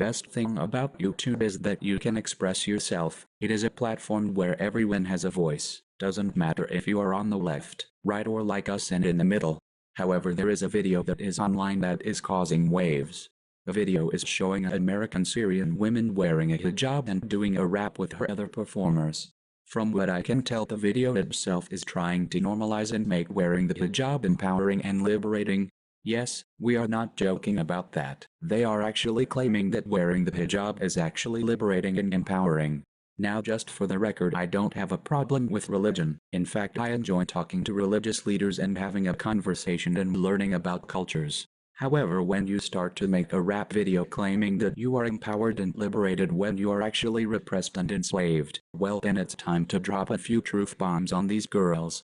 Best thing about YouTube is that you can express yourself. It is a platform where everyone has a voice. Doesn't matter if you are on the left, right, or like us and in the middle. However, there is a video that is online that is causing waves. The video is showing American Syrian women wearing a hijab and doing a rap with her other performers. From what I can tell, the video itself is trying to normalize and make wearing the hijab empowering and liberating. Yes, we are not joking about that. They are actually claiming that wearing the hijab is actually liberating and empowering. Now, just for the record, I don't have a problem with religion. In fact, I enjoy talking to religious leaders and having a conversation and learning about cultures. However, when you start to make a rap video claiming that you are empowered and liberated when you are actually repressed and enslaved, well, then it's time to drop a few truth bombs on these girls.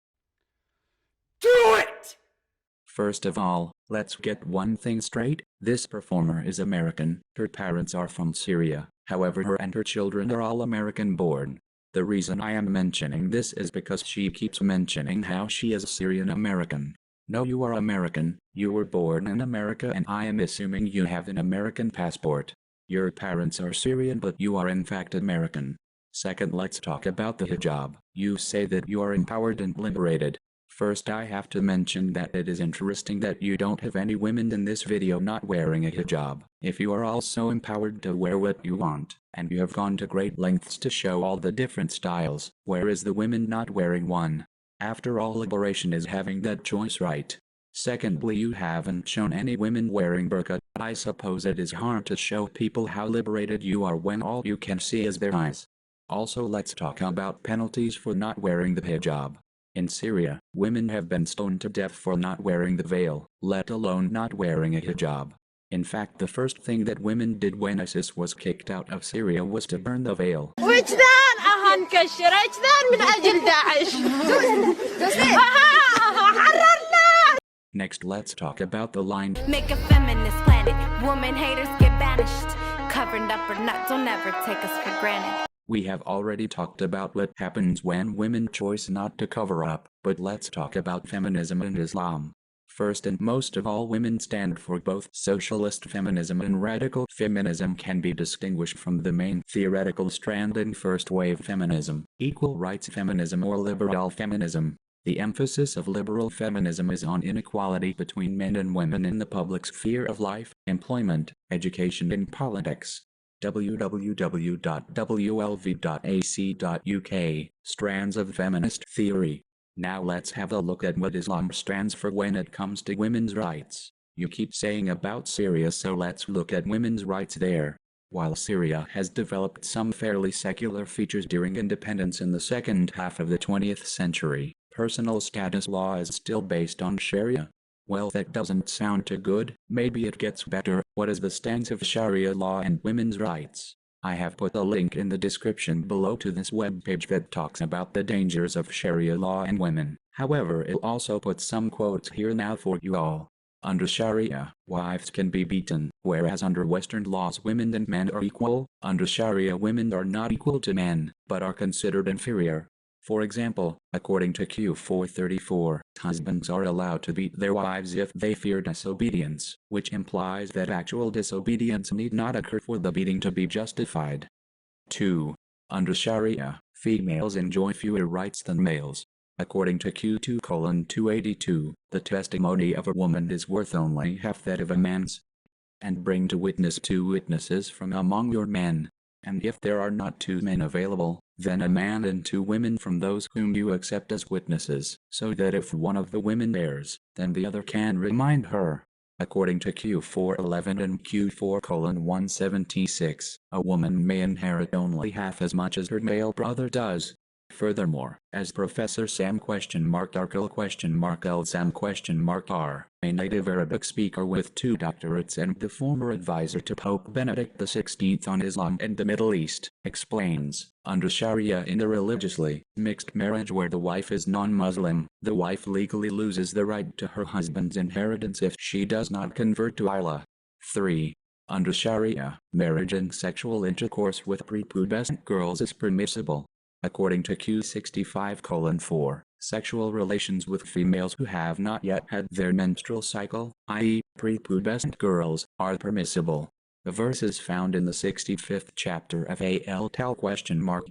Do it! First of all, let's get one thing straight. This performer is American. Her parents are from Syria. However, her and her children are all American born. The reason I am mentioning this is because she keeps mentioning how she is Syrian American. No, you are American. You were born in America and I am assuming you have an American passport. Your parents are Syrian, but you are in fact American. Second, let's talk about the hijab. You say that you are empowered and liberated. First, I have to mention that it is interesting that you don't have any women in this video not wearing a hijab. If you are also empowered to wear what you want, and you have gone to great lengths to show all the different styles, where is the women not wearing one? After all, liberation is having that choice, right? Secondly, you haven't shown any women wearing burqa. I suppose it is hard to show people how liberated you are when all you can see is their eyes. Also, let's talk about penalties for not wearing the hijab. In Syria, women have been stoned to death for not wearing the veil, let alone not wearing a hijab. In fact, the first thing that women did when ISIS was kicked out of Syria was to burn the veil. Next, let's talk about the line. Make a feminist planet. Woman haters get banished. Covering up or not, don't ever take us for granted. We have already talked about what happens when women choose not to cover up, but let's talk about feminism and Islam. First and most of all, women stand for both. Socialist feminism and radical feminism can be distinguished from the main theoretical strand in first wave feminism, equal rights feminism or liberal feminism. The emphasis of liberal feminism is on inequality between men and women in the public sphere of life, employment, education and politics. www.wlv.ac.uk, Strands of Feminist Theory. Now let's have a look at what Islam stands for when it comes to women's rights. You keep saying about Syria, so let's look at women's rights there. While Syria has developed some fairly secular features during independence in the second half of the 20th century, personal status law is still based on Sharia. Well, that doesn't sound too good. Maybe it gets better. What is the stance of Sharia law and women's rights? I have put a link in the description below to this webpage that talks about the dangers of Sharia law and women. However, it also puts some quotes here now for you all. Under Sharia, wives can be beaten, whereas under Western laws women and men are equal. Under Sharia, women are not equal to men, but are considered inferior. For example, according to Q434, husbands are allowed to beat their wives if they fear disobedience, which implies that actual disobedience need not occur for the beating to be justified. 2. Under Sharia, females enjoy fewer rights than males. According to Q2:282, the testimony of a woman is worth only half that of a man's. And bring to witness 2 witnesses from among your men. And if there are not 2 men available, then a man and 2 women from those whom you accept as witnesses, so that if one of the women errs, then the other can remind her. According to Q411 and Q4:176, a woman may inherit only half as much as her male brother does. Furthermore, as Professor Sam Arkell Sam R, a native Arabic speaker with 2 doctorates and the former advisor to Pope Benedict XVI on Islam and the Middle East, explains, under Sharia in a religiously mixed marriage where the wife is non-Muslim, the wife legally loses the right to her husband's inheritance if she does not convert to Allah. 3. Under Sharia, marriage and sexual intercourse with prepubescent girls is permissible. According to Q65:4, sexual relations with females who have not yet had their menstrual cycle, i.e., prepubescent girls, are permissible. The verse is found in the 65th chapter of Al-Tal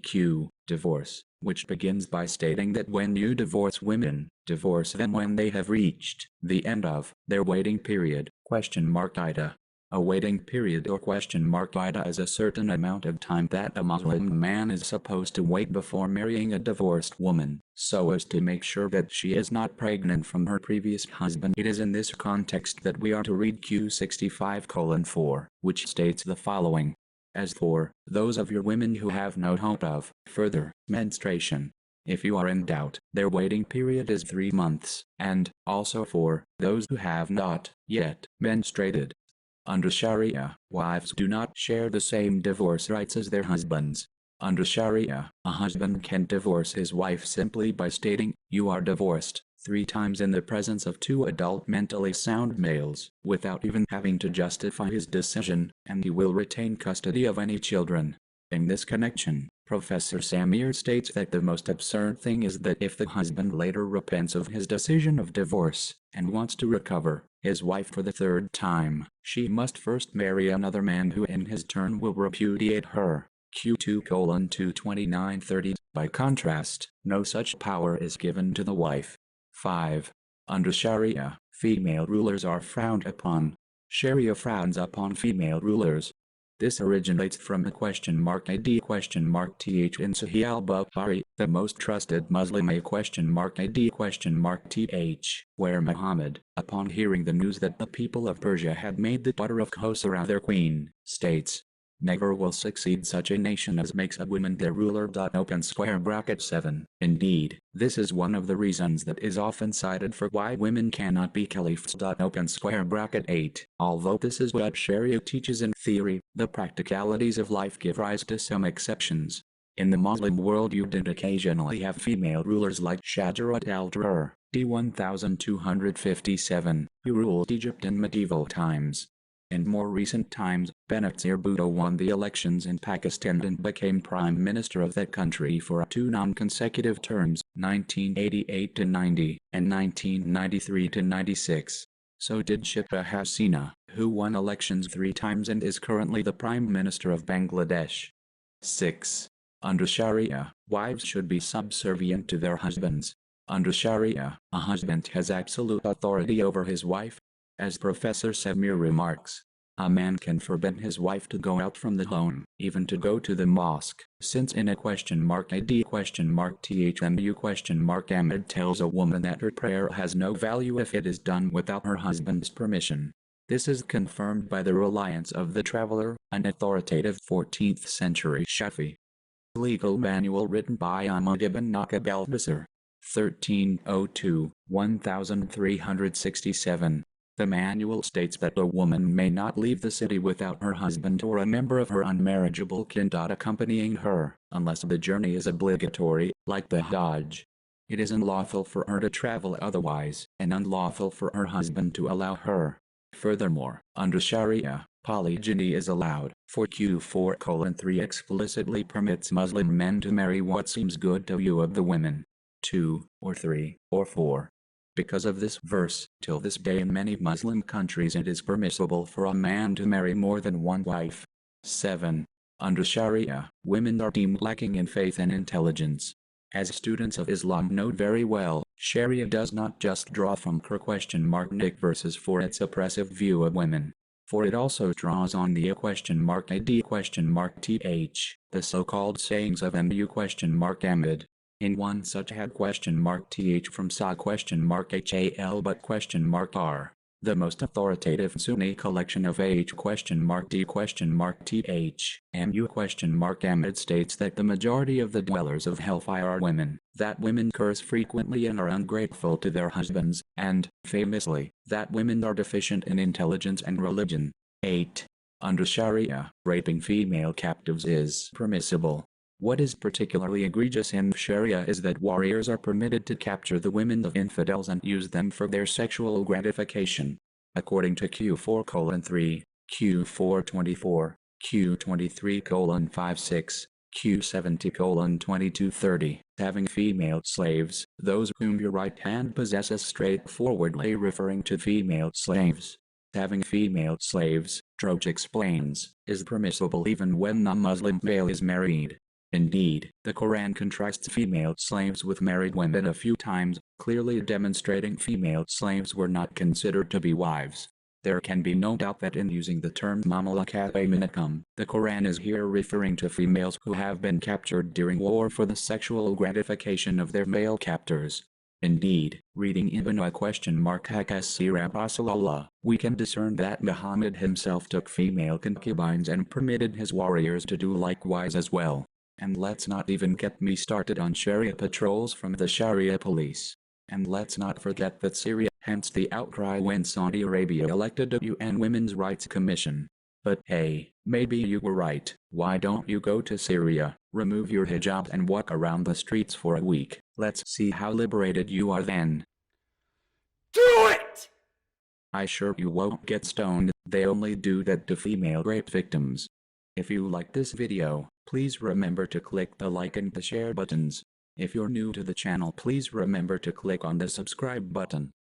Q, divorce, which begins by stating that when you divorce women, divorce them when they have reached the end of their waiting period, Ida. A waiting period or Ida is a certain amount of time that a Muslim man is supposed to wait before marrying a divorced woman, so as to make sure that she is not pregnant from her previous husband. It is in this context that we are to read Q65:4, which states the following. As for those of your women who have no hope of further menstruation, if you are in doubt, their waiting period is 3 months, and also for those who have not yet menstruated. Under Sharia, wives do not share the same divorce rights as their husbands. Under Sharia, a husband can divorce his wife simply by stating, "You are divorced," 3 times in the presence of 2 adult mentally sound males, without even having to justify his decision, and he will retain custody of any children. In this connection, Professor Samir states that the most absurd thing is that if the husband later repents of his decision of divorce, and wants to recover his wife for the 3rd time, she must first marry another man who in his turn will repudiate her. Q2:22930. By contrast, no such power is given to the wife. 5. Under Sharia, female rulers are frowned upon. Sharia frowns upon female rulers. This originates from a th in Sahih al-Bukhari, the most trusted Muslim th, where Muhammad, upon hearing the news that the people of Persia had made the daughter of Khosrau their queen, states, "Never will succeed such a nation as makes a woman their ruler." 7. Indeed, this is one of the reasons that is often cited for why women cannot be caliphs. 8. Although this is what Sharia teaches in theory, the practicalities of life give rise to some exceptions. In the Muslim world you did occasionally have female rulers like Shajarat al-Durr, d. 1257, who ruled Egypt in medieval times. In more recent times, Benazir Bhutto won the elections in Pakistan and became Prime Minister of that country for 2 non-consecutive terms, 1988-90, and 1993-96. So did Shifa Hasina, who won elections 3 times and is currently the Prime Minister of Bangladesh. 6. Under Sharia, wives should be subservient to their husbands. Under Sharia, a husband has absolute authority over his wife. As Professor Samir remarks, a man can forbid his wife to go out from the home, even to go to the mosque, since in a Ahmed tells a woman that her prayer has no value if it is done without her husband's permission. This is confirmed by the reliance of the Traveler, an authoritative 14th century Shafi legal manual written by Ahmad ibn Naqib al-Basr, 1302-1367. The manual states that a woman may not leave the city without her husband or a member of her unmarriageable kin accompanying her, unless the journey is obligatory, like the Hajj. It is unlawful for her to travel otherwise, and unlawful for her husband to allow her. Furthermore, under Sharia, polygyny is allowed, for Q4:3 explicitly permits Muslim men to marry what seems good to you of the women. 2, or 3, or 4. Because of this verse, till this day in many Muslim countries it is permissible for a man to marry more than one wife. 7. Under Sharia, women are deemed lacking in faith and intelligence. As students of Islam know very well, Sharia does not just draw from Nick verses for its oppressive view of women. For it also draws on the the so-called sayings of Ahmed. In one such had th from Sa Hal but r. The most authoritative Sunni collection of th Ahmed states that the majority of the dwellers of hellfire are women, that women curse frequently and are ungrateful to their husbands, and, famously, that women are deficient in intelligence and religion. 8. Under Sharia, raping female captives is permissible. What is particularly egregious in Sharia is that warriors are permitted to capture the women of infidels and use them for their sexual gratification. According to Q4:3, Q4:24, Q23:56, Q70:2230, having female slaves, those whom your right hand possesses straightforwardly referring to female slaves. having female slaves, Droge explains, is permissible even when a Muslim male is married. Indeed, the Quran contrasts female slaves with married women a few times, clearly demonstrating female slaves were not considered to be wives. There can be no doubt that in using the term mamlakat minkum, the Quran is here referring to females who have been captured during war for the sexual gratification of their male captors. Indeed, reading Ibn Sirah Rasulullah, we can discern that Muhammad himself took female concubines and permitted his warriors to do likewise as well. And let's not even get me started on Sharia patrols from the Sharia police. And let's not forget that Syria, hence the outcry when Saudi Arabia elected a UN Women's Rights Commission. But hey, maybe you were right. Why don't you go to Syria, remove your hijab and walk around the streets for a week? Let's see how liberated you are then. Do it! I sure you won't get stoned, they only do that to female rape victims. If you like this video, please remember to click the like and the share buttons. If you're new to the channel, please remember to click on the subscribe button.